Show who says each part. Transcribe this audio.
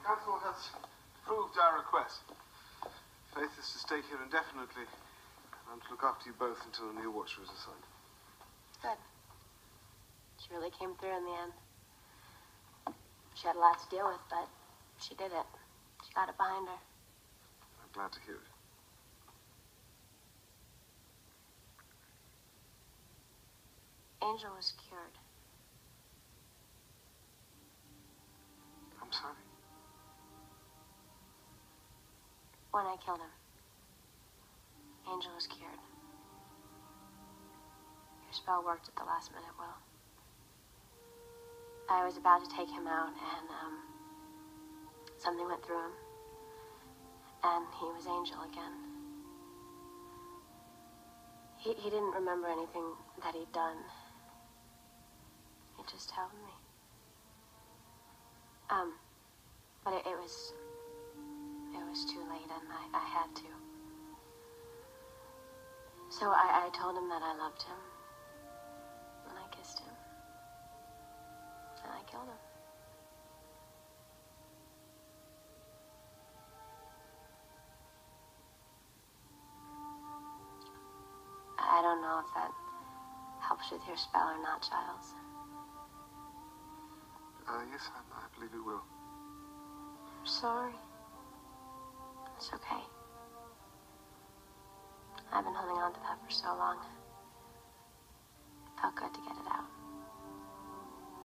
Speaker 1: Council has approved our request. Faith is to stay here indefinitely, and I'm to look after you both until a new watcher is assigned.
Speaker 2: Good. She really came through in the end. She had a lot to deal with, but she did it. She got it behind her.
Speaker 1: I'm glad to hear it.
Speaker 2: Angel was cured.
Speaker 1: I'm sorry.
Speaker 2: When I killed him, Angel was cured. Your spell worked at the last minute, Will. I was about to take him out, and, something went through him. And he was Angel again. He didn't remember anything that he'd done. He just held me. But it was too late, and I had to. So I told him that I loved him, and I kissed him, and I killed him. I don't know if that helps with your spell or not, Giles.
Speaker 1: Yes, I believe it will.
Speaker 2: I'm sorry. It's okay. I've been holding on to that for so long. It felt good to get it out.